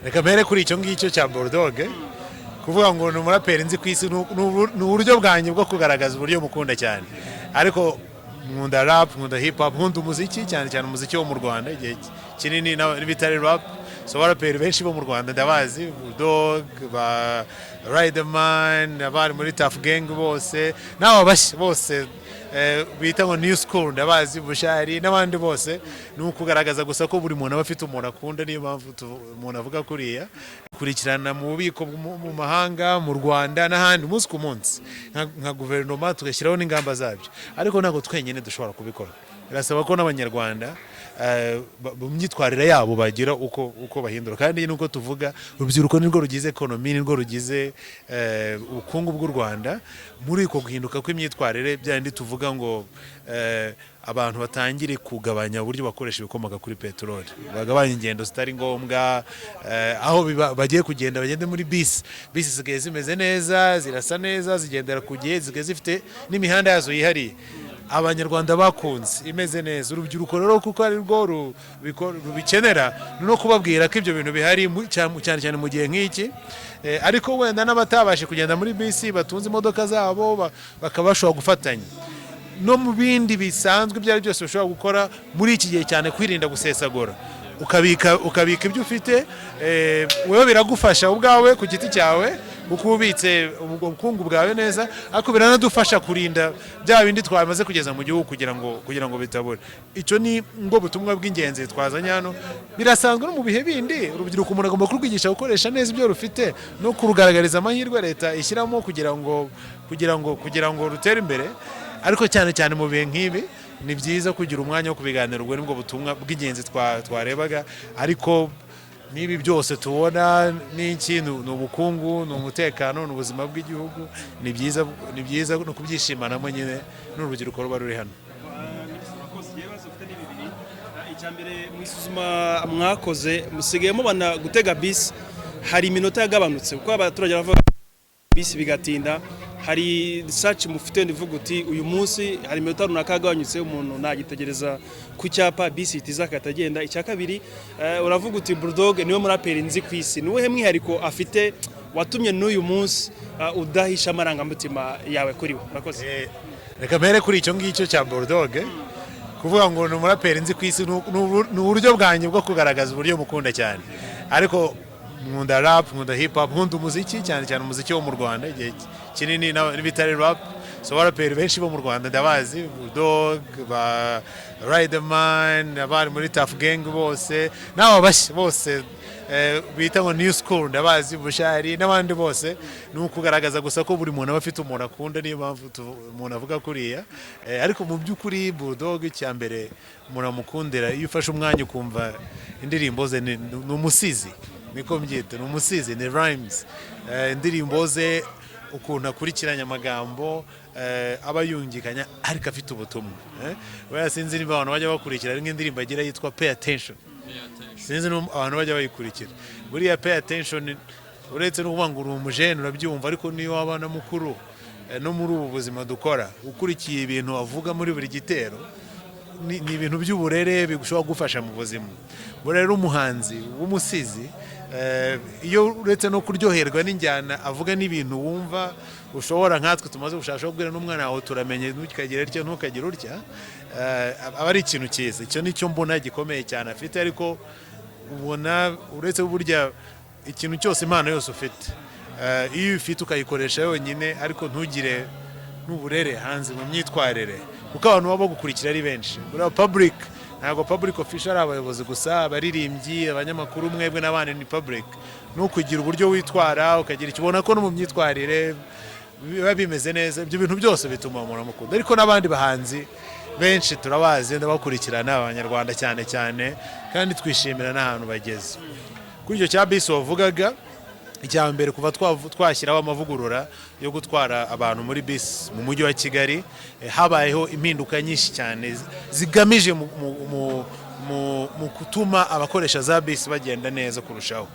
Reka mbere kuri icyo ngicyo cya Bulldog kuvuga ngo ni umuraperi nzi ku isi ni uburyo bwanjye bwo kugaragaza uburyo mukunda cyane, ariko nkunda rap, nkunda hip hop, nkunda umuziki cyane cyane umuziki wo mu Rwanda igihe kinini n'ibitari rap. So abaraperi benshi bo mu Rwanda ndabazi, Bulldog, ba Riderman, abari muri Tough Gang bose n'aba bashya bose bita ngo new school ndabazi, Bushali n'abandi bose. Ni ukugaragaza gusa ko buri muntu aba afite umuntu akunda, niyo mpamvu umuntu avuga kuriya kurikirana mu bubiko mu mahanga, mu Rwanda n'ahandi umunsi ku munsi nka guverinoma tugashyiraho n'ingamba zabyo, ariko ntabwo twenyine dushobora kubikora. Birasaba ko n'abanyarwanda mu myitwarire yabo bagira uko bahindura, kandi nuko tuvuga urubyiruko nirwo rugize ekonomi, nirwo rugize ubukungu bw'u Rwanda. Muri uko guhinduka kw'imyitwarire byandi tuvuga ngo abantu batangire kugabanya uburyo bakoresha ibikomoka kuri peteroli, bagabanya ingendo zitari ngombwa, aho bagiye kugenda bagende muri bisi zisigaye zimeze neza, zirasa neza, zigendera ku gihe, zisigaye zifite n'imihanda yazo yihariye abanyarwanda bakunze imeze neza. Urubyiruko rero kuko ari rwo rubikenera no kubabwira ko ibyo bintu bihari cyane cyane mu gihe nk'iki, ariko wenda n'abatabashe kugenda muri bisi batunze imodoka zabo bakabashobora gufatanya no mu bindi bisanzwe ibyo ari byose bashobora gukora muri iki gihe, cyane kwirinda gusesagura, ukabika ibyo ufite wewe biragufasha ubwawe ku giti cyawe uko ubitse ubukungu bwawe neza, ariko biranadufasha kurinda bya bindi twamaze kugeza mu gihugu kugira ngo bitabura. Icyo ni ngo butumwa bw'ingenzi twazanye hano. Birasanzwe no mu bihe bindi urubyiruko umuntu agomba kurwigisha gukoresha neza ibyo rufite no kurugaragariza amahirwe leta ishyiramo kugira ngo rutere imbere, ariko cyane cyane mu bihe nk'ibi ni byiza kugira umwanya wo kubiganira. Ubwo nibwo butumwa bw'ingenzi twarebaga, ariko nibi byose tubona n'iki ni ubukungu, ni umutekano, ni ubuzima bw'igihugu. Ni byiza no kubyishimanamo nyine n'urubyiruko ruba ruri hano. Icyambere mu isuzuma mwakoze musigaye mubana gutega bisi hari iminota yagabanutse kuko abaturage bavuga bisi bigatinda. Hari research mufite ndivuga uti uyu munsi hari iminota runaka yagabanyutse, umuntu nagitegereza ku cyapa bisi itiza katagenda. Icya kabiri uravuga uti Bulldog niwe muraperi nzi ku isi, niwe mwihariko afite watumye n'uyu munsi udahisha amarangamutima yawe kuri we. Murakoze. Reka mbere kuri icyo ngicyo cya Bulldog kuvuga ngo ni umuraperi nzi ku isi ni uburyo bwanjye bwo kugaragaza uburyo mukunda cyane, ariko nkunda rap, nkunda hip hop, nkunda umuziki cyane cyane umuziki wo mu Rwanda igihe kinini n'ibitari rap. So abaraperi benshi bo mu Rwanda ndabazi, Bulldog, ba Riderman, abari muri Tough Gang bose n'aba bashya bose bita ngo new school ndabazi, Bushali n'abandi bose. Ni ukugaragaza gusa ko buri muntu aba afite umuntu akunda, niyo mpamvu umuntu avuga kuriya, ariko mu by'ukuri Bulldog icyambere umuntu amukundira iyo ufashe umwanya ukumva indirimbo ze ni umusizi, niko mbyita, ni umusizi, ni rhymes. Indirimbo ze ukuntu akurikiranya amagambo aba yungikanya ariko afite ubutumwa. Weya sinzi niba abantu bajya bakurikira nk'indirimbo agira yitwa Pay Attention, sinzi abantu bajya bayikurikira. Buriya Pay Attention uretse no kuvuga ngo uri umujene urabyumva, ariko niyo wabana mukuru no muri ubu buzima dukora ukurikiye ibintu avuga muri buri gitero, ni ibintu by'uburere bigushobora gufasha mu buzima. Burero umuhanzi w'umusizi iyo uretse no kuryoherwa n'injyana avuga n'ibintu wumva ushobora nkatwe tumaze gushaka kubwira n'umwana wawe turamenye ntukagire ryo ntukagire urya, aba ari ikintu cyiza. Icyo nicyo mbona gikomeye cyane afite, ariko ubona uretse burya ikintu cyose impano yose ufite iyo ufite ukayikoresha yonyine, ariko ntugire n'uburere hanze mu myitwarire, kuko abantu baba bagukurikira ari benshi. Public ntabwo public official ari abayobozi gusa, abaririmbyi, abanyamakuru, mwebwe n'abandi ni public. Nukugira uburyo witwara ukagira ikibona ko no mu myitwarire biba bimeze neza, ibyo bintu byose bituma umuntu amukunda. Ariko n'abandi bahanzi benshi turabazi ndabakurikirana, abanyarwanda cyane cyane, kandi twishimira n'ahantu bageze. Kuri icyo cya bisi wavugaga, icyambere kuva twashyiraho amavugurura yo gutwara abantu muri bisi mu mujyi wa Kigali, habayeho impinduka nyinshi cyane zigamije mu gutuma abakoresha za bisi bagenda neza kurushaho.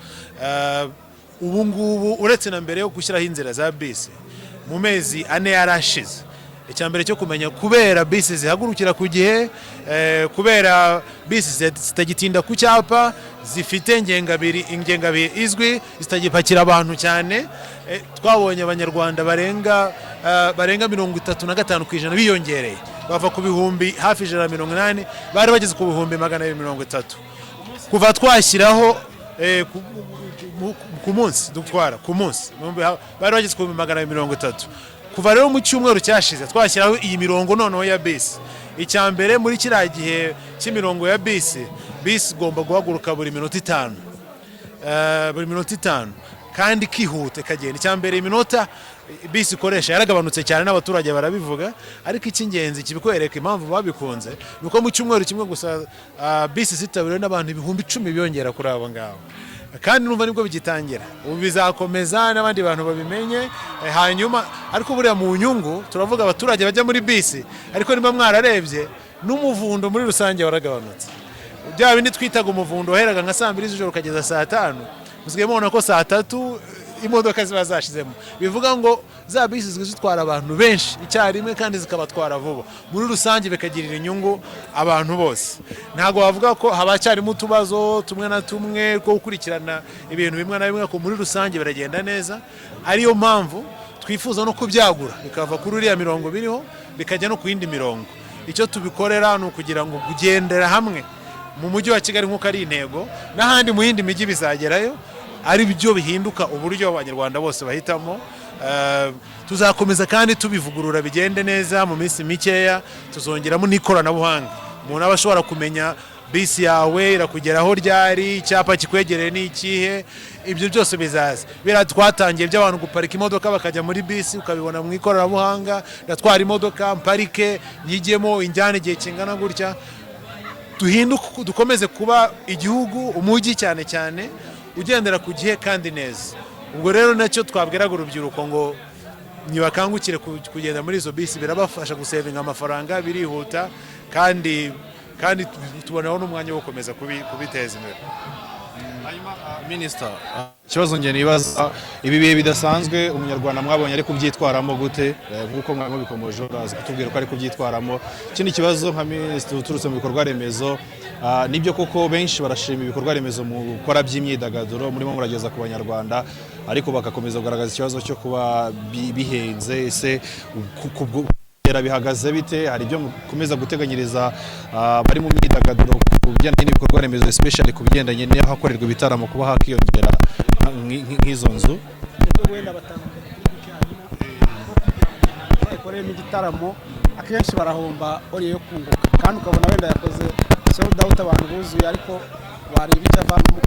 Ubu ngubu uretse na mbere yo gushyiraho inzira za bisi mu mezi 4 yarashize, icyambere cyo kumenya kubera bisi zihagurukira ku gihe, kubera bisi zitagitinda ku cyapa, zifite ingengabiri izwi zitagipakira abantu cyane. Twabonye abanyarwanda barenga 35% biyongereye bava ku bihumbi hafi 180 bari bageze ku bihumbi 230 kuva twashyiraho ku munsi dutwara ku munsi bari bageze ku bihumbi 230 kuva rero mu cyumweru cyashize twashyiraho iyi mirongo noneho ya bisi. Icyambere muri kiriya gihe cy'imirongo ya bisi igomba guhaguruka buri minota 5 kandi kihute kagenda. Icyambere iminota bisi ikoresha yaragabanutse cyane n'abaturage barabivuga, ariko icy'ingenzi kibikwereka impamvu babikunze nuko mu cyumweru kimwe gusa bisi zitabiriwe n'abantu 10,000 biyongera kuri abo ngabo, kandi numva nibwo bigitangira. Ubu bizakomeza n'abandi bantu babimenye hanyuma, ariko buriya mu nyungu turavuga abaturage bajya muri bisi, ariko niba mwararebye n'umuvundo muri rusange waragabanutse. Bya bindi twitaga umuvundo waheraga nka 2 z'ijoro ukageza 5, musigaye mubona ko 3 imodoka ziba zashizemo. Bivuga ngo za bisi zitwara abantu benshi icyarimwe kandi zikabatwara vuba, muri rusange bikagirira inyungu abantu bose. Ntago bavuga ko habacyarimo utubazo tumwe na tumwe ko gukurikirana ibintu bimwe na bimwe, ko muri rusange biragenda neza. Ariyo mpamvu twifuza no kubyagura bikava kuri uriya mirongo biriho bikajya no ku yindi mirongo. Icyo tubikorera ni ukugira ngo kugendera hamwe mu mujyi wa Kigali nk'uko ari intego, n'ahandi mu yindi mijyi bizagerayo, ari byo bihinduka uburyo abanyarwanda bose bahitamo. Tuzakomeza kandi tubivugurura bigende neza. Mu minsi mikeya tuzongeramo n'ikoranabuhanga, umuntu aba ashobora kumenya bisi yawe irakugeraho ryari, icyapa kikwegereye ni ikihe. Ibyo byose bizaza. Twatangiye by'abantu guparika imodoka bakajya muri bisi ukabibona mu ikoranabuhanga. Ndatwara imodoka mparike nyigemo injyane igihe kingana gutya. Dukomeze kuba igihugu umujyi cyane cyane ugendera ku gihe kandi neza. Ubwo rero nacyo twabwiraga urubyiruko ngo nibakangukire kugenda muri izo bisi, birabafasha gusevinga amafaranga, birihuta kandi tubonaho n'umwanya wo gukomeza kubiteza imbere. Minister, ikibazo nge nibaza, ibi bihe bidasanzwe umunyarwanda mwabonye ari kubyitwaramo gute? Nkuko mwamwe bikomoje uraza kutubwira ko ari kubyitwaramo. Ikindi kibazo nka Minister uturutse mu bikorwa remezo, nibyo koko benshi barashima ibikorwa remezo mu gukora by'imyidagaduro murimo murageza ku banyarwanda, ariko bakakomeza kugaragaza ikibazo cyo kuba bihenze. Ese bihagaze bite? Hari ibyo mukomeza guteganyiriza bari mu myidagaduro ku bijyanye n'ibikorwa remezo, especially ku bigendanye n'ahakorerwa ibitaramo, kuba hakiyongera nk'izo nzu? Bakorera igitaramo akenshi barahomba ori yo kunguka, kandi ukabona wenda yakoze sold out abantu buzuye, ariko bareba icyo avamo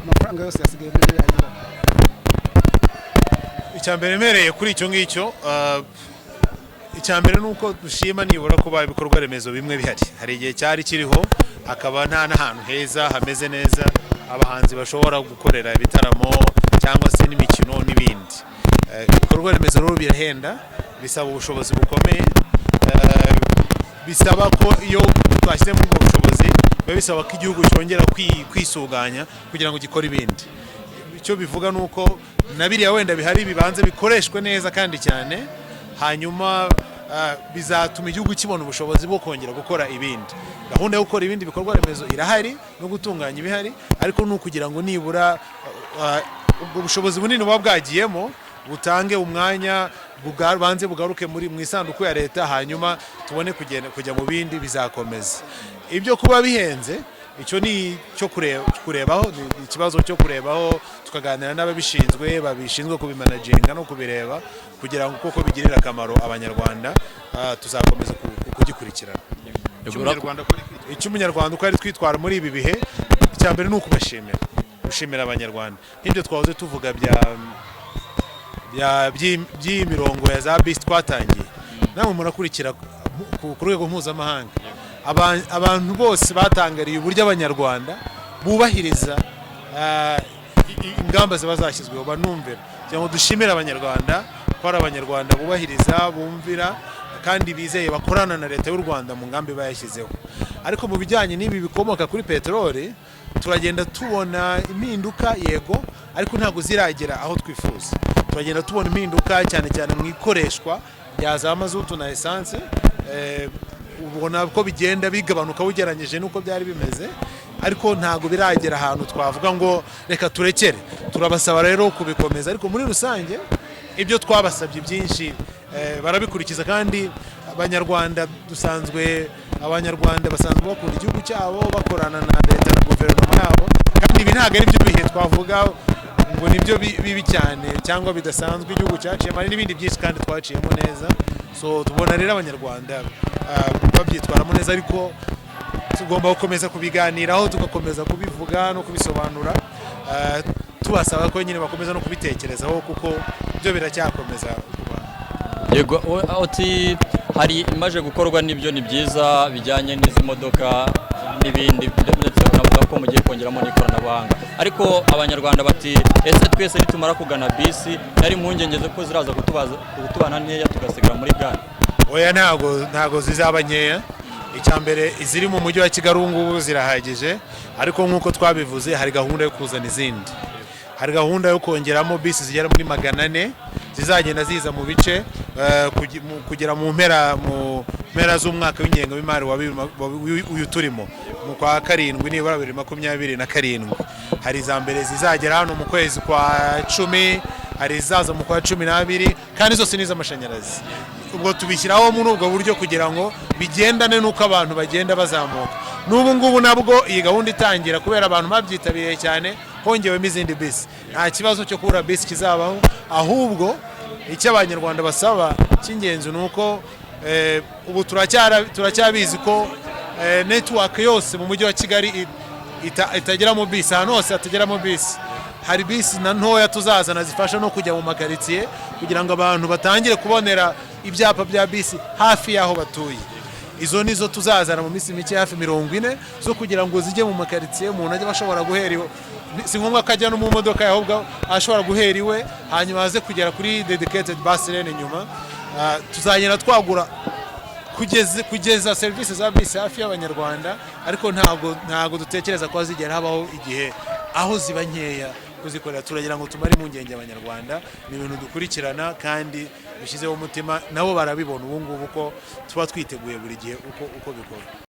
amafaranga yose yasigaye muri ya nyubako. Icyambere mereye kuri icyo ngicyo, icyambere nuko dushima nibura kuba ibikorwa remezo bimwe bihari. Hari igihe cyari kiriho akaba nta n'ahantu heza hameze neza abahanzi bashobora gukorera ibitaramo cyangwa se n'imikino n'ibindi. Ibikorwa remezo rero birahenda, bisaba ubushobozi bukomeye, bisaba ko iyo twashyize muri ubwo bushobozi bisaba ko igihugu cyongera kwisuganya kugira ngo gikore ibindi. Icyo bivuga nuko na biriya wenda bihari bibanze bikoreshwe neza kandi cyane, hanyuma bizatuma igihugu kibona ubushobozi bwo kongera gukora ibindi. Gahunda yo gukora ibindi bikorwa remezo irahari no gutunganya ibihari, ariko nukugira ngo nibura ubwo bushobozi bunini buba bwagiyemo butange umwanya banze bugaruke mu isanduku ya leta, hanyuma tubone kujya mu bindi bizakomeza. Ibyo kuba bihenze, icyo ni cyo kurebaho, ni ikibazo cyo kurebaho, tukaganira n'ababishinzwe babishinzwe kubimanaginga no kubireba kugira ngo koko bigirira akamaro abanyarwanda. Tuzakomeza kugikurikirana. Icyo umunyarwanda uko ari twitwara muri ibi bihe, icyambere ni ukubashimira, gushimira abanyarwanda. Nk'ibyo twahoze tuvuga by'imirongo ya za bisi twatangiye, namwe murakurikira ku rwego mpuzamahanga. Abantu bose batangariye uburyo abanyarwanda bubahiriza ingamba ziba zashyizweho, banumvira. Kugira ngo dushimire abanyarwanda ko ari abanyarwanda bubahiriza, bumvira kandi bizeye, bakorana na leta y'u Rwanda mu ngambi bayashyizeho. Ariko mu bijyanye n'ibi bikomoka kuri peteroli turagenda tubona impinduka, yego, ariko ntabwo ziragera aho twifuza. Turagenda tubona impinduka cyane cyane mu ikoreshwa rya za mazutu na essence, ubona ko bigenda bigabanuka ugereranyije nuko byari bimeze. ariko ntago biragera ahantu twavuga ngo reka turekere. Turabasaba rero kubikomeza, ariko muri rusange ibyo twabasabye byinshi barabikurikiza, kandi abanyarwanda basanzwe bakunda igihugu cyabo, bakorana na leta na guverinoma yabo, kandi ibi ntabwo ari byo bihe twavuga ngo nibyo bibi cyane cyangwa bidasanzwe igihugu cyaciyemo, hari n'ibindi byinshi kandi twaciyemo neza. So tubona rero abanyarwanda babyitwaramo neza, ariko tugomba gukomeza kubiganiraho, tugakomeza kubivuga no kubisobanura, tubasaba ko nyine bakomeza no kubitekerezaho, kuko byo biracyakomeza. Yego, oti hari imaje gukorwa n'ibyo ni byiza bijyanye n'izi modoka n'ibindi, ndetse unavuga ko mugiye kongeramo n'ikoranabuhanga, ariko abanyarwanda bati ese twese nitumara kugana bisi yari impungenge ko ziraza kutubana nkeya tugasigara muri gare. Oya, ntago zizaba nkeya. Icyambere iziri mu mujyi wa Kigali ngubu zirahagije, ariko nkuko twabivuze hari gahunda yo kuzana izindi, hari gahunda yo kongeramo bisi zigera muri 400 zizagenda ziza mu bice kugera mu mpera z'umwaka w'ingengo y'imari uyu turimo mu kwa karindwi nibura 2027. Hari za mbere zizagera hano mu kwezi kwa 10, hari izaza mu kwa 12, kandi zose ni iz'amashanyarazi. Ubwo tubishyiraho muri ubwo buryo kugira ngo bigendane n'uko abantu bagenda bazamuka. N'ubu ngubu nabwo iyi gahunda itangira, kubera abantu babyitabiriye cyane, hongewemo izindi bisi. Nta kibazo cyo kubura bisi kizabaho, ahubwo icyo abanyarwanda basaba cy'ingenzi ni uko ubu turacyabizi ko network yose mu mujyi wa Kigali itageramo bisi, ahantu hose hatageramo bisi. Hari bisi na ntoya tuzazana zifasha no kujya mu makaritsiye, kugira ngo abantu batangire kubonera ibyapa bya bisi hafi y'aho batuye. Izo nizo tuzazana mu minsi mike, hafi 40, zo kugira ngo zijye mu makaritsiye, umuntu ajye bashobora guhera iwe, si ngombwa akajya no mu modoka, ahubwo ashobora guhera iwe, hanyuma aze kugera kuri dedicated bus lane nyuma. Tuzagenda twagura kugeza serivisi za bisi hafi y'abanyarwanda, ariko ntago dutekereza ko zigera habaho igihe aho ziba nkeya kuzikorera. Turagira ngo tumare impungenge abanyarwanda, ni ibintu dukurikirana kandi bishyizeho umutima, nabo barabibona ubu ngubu ko tuba twiteguye buri gihe uko bikorwa.